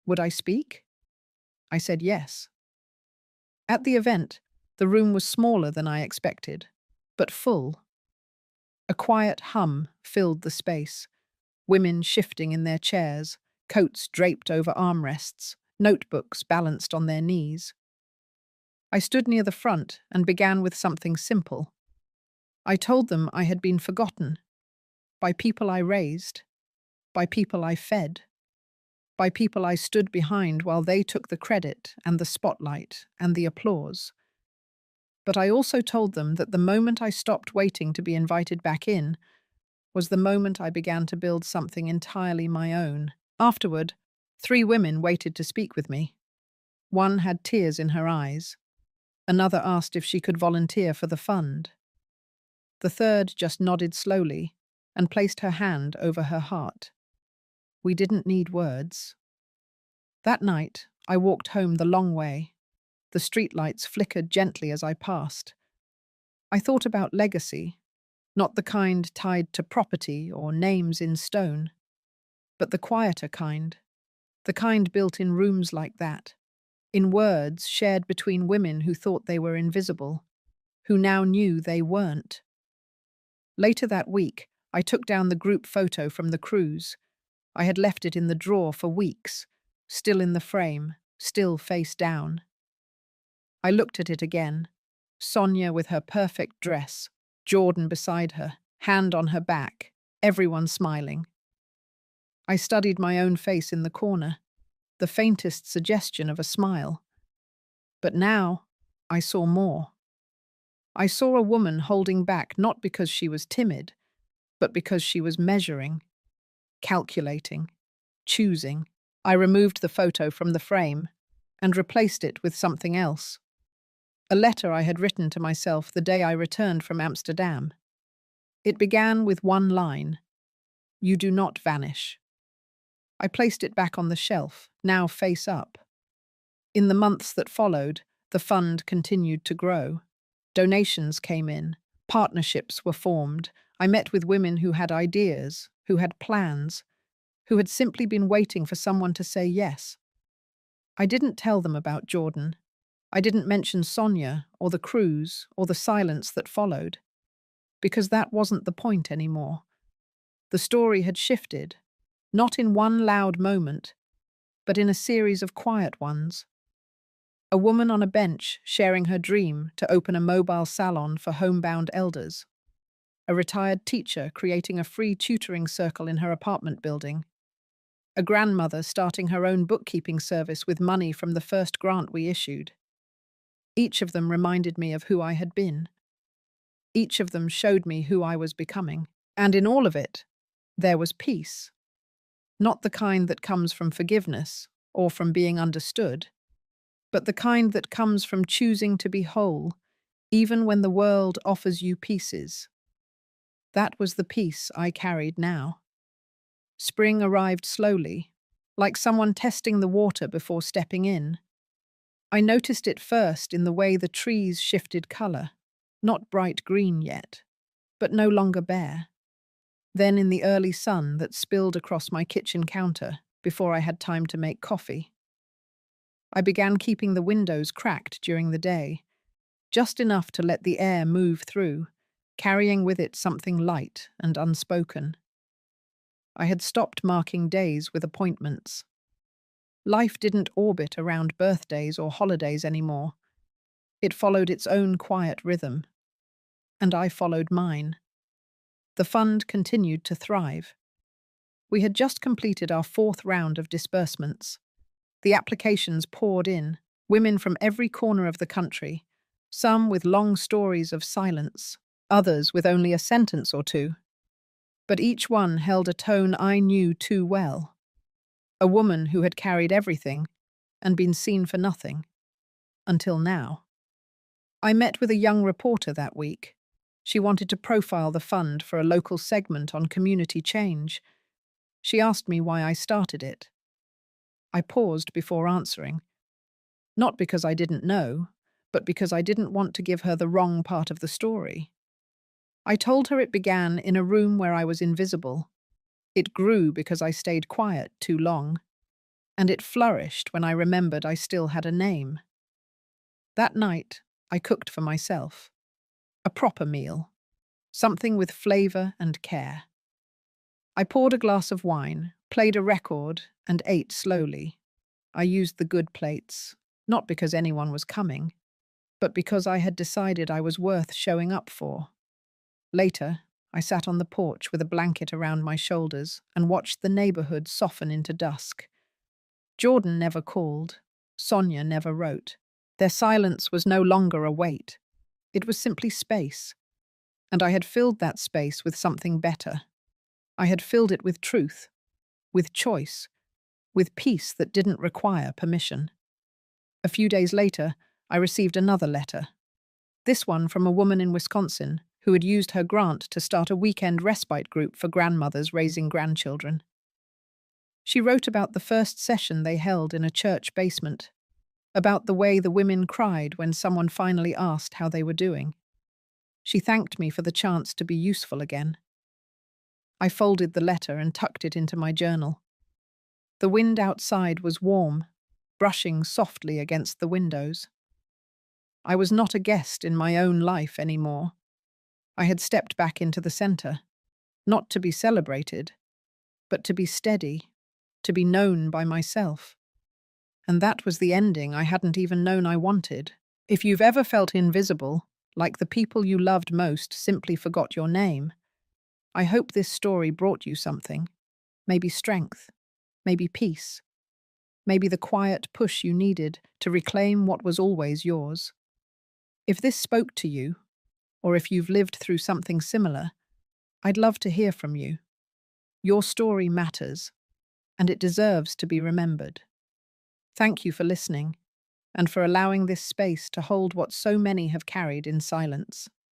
Would I speak? I said yes. At the event, the room was smaller than I expected, but full. A quiet hum filled the space, women shifting in their chairs, coats draped over armrests, notebooks balanced on their knees. I stood near the front and began with something simple. I told them I had been forgotten by people I raised, by people I fed, by people I stood behind while they took the credit and the spotlight and the applause. But I also told them that the moment I stopped waiting to be invited back in was the moment I began to build something entirely my own. Afterward, 3 women waited to speak with me. One had tears in her eyes. Another asked if she could volunteer for the fund. The third just nodded slowly and placed her hand over her heart. We didn't need words. That night, I walked home the long way. The streetlights flickered gently as I passed. I thought about legacy, not the kind tied to property or names in stone, but the quieter kind, the kind built in rooms like that, in words shared between women who thought they were invisible, who now knew they weren't. Later that week, I took down the group photo from the cruise. I had left it in the drawer for weeks, still in the frame, still face down. I looked at it again. Sonia with her perfect dress, Jordan beside her, hand on her back, everyone smiling. I studied my own face in the corner, the faintest suggestion of a smile. But now, I saw more. I saw a woman holding back not because she was timid, but because she was measuring, calculating, choosing. I removed the photo from the frame and replaced it with something else. A letter I had written to myself the day I returned from Amsterdam. It began with one line: "You do not vanish." I placed it back on the shelf, now face up. In the months that followed, the fund continued to grow. Donations came in, partnerships were formed. I met with women who had ideas, who had plans, who had simply been waiting for someone to say yes. I didn't tell them about Jordan. I didn't mention Sonia or the cruise or the silence that followed, because that wasn't the point anymore. The story had shifted, not in one loud moment, but in a series of quiet ones. A woman on a bench sharing her dream to open a mobile salon for homebound elders. A retired teacher creating a free tutoring circle in her apartment building. A grandmother starting her own bookkeeping service with money from the first grant we issued. Each of them reminded me of who I had been. Each of them showed me who I was becoming. And in all of it, there was peace. Not the kind that comes from forgiveness or from being understood, but the kind that comes from choosing to be whole, even when the world offers you pieces. That was the peace I carried now. Spring arrived slowly, like someone testing the water before stepping in. I noticed it first in the way the trees shifted color, not bright green yet, but no longer bare. Then in the early sun that spilled across my kitchen counter before I had time to make coffee. I began keeping the windows cracked during the day, just enough to let the air move through, carrying with it something light and unspoken. I had stopped marking days with appointments. Life didn't orbit around birthdays or holidays anymore. It followed its own quiet rhythm, and I followed mine. The fund continued to thrive. We had just completed our 4th round of disbursements. The applications poured in, women from every corner of the country, some with long stories of silence, others with only a sentence or two. But each one held a tone I knew too well. A woman who had carried everything and been seen for nothing. Until now. I met with a young reporter that week. She wanted to profile the fund for a local segment on community change. She asked me why I started it. I paused before answering, not because I didn't know, but because I didn't want to give her the wrong part of the story. I told her it began in a room where I was invisible. It grew because I stayed quiet too long, and it flourished when I remembered I still had a name. That night, I cooked for myself. A proper meal, something with flavor and care. I poured a glass of wine, played a record, and ate slowly. I used the good plates, not because anyone was coming, but because I had decided I was worth showing up for. Later, I sat on the porch with a blanket around my shoulders and watched the neighborhood soften into dusk. Jordan never called. Sonia never wrote. Their silence was no longer a weight. It was simply space. And I had filled that space with something better. I had filled it with truth, with choice, with peace that didn't require permission. A few days later, I received another letter. This one from a woman in Wisconsin who had used her grant to start a weekend respite group for grandmothers raising grandchildren. She wrote about the first session they held in a church basement, about the way the women cried when someone finally asked how they were doing. She thanked me for the chance to be useful again. I folded the letter and tucked it into my journal. The wind outside was warm, brushing softly against the windows. I was not a guest in my own life anymore. I had stepped back into the center, not to be celebrated, but to be steady, to be known by myself. And that was the ending I hadn't even known I wanted. If you've ever felt invisible, like the people you loved most simply forgot your name, I hope this story brought you something. Maybe strength, maybe peace, maybe the quiet push you needed to reclaim what was always yours. If this spoke to you, or if you've lived through something similar, I'd love to hear from you. Your story matters, and it deserves to be remembered. Thank you for listening, and for allowing this space to hold what so many have carried in silence.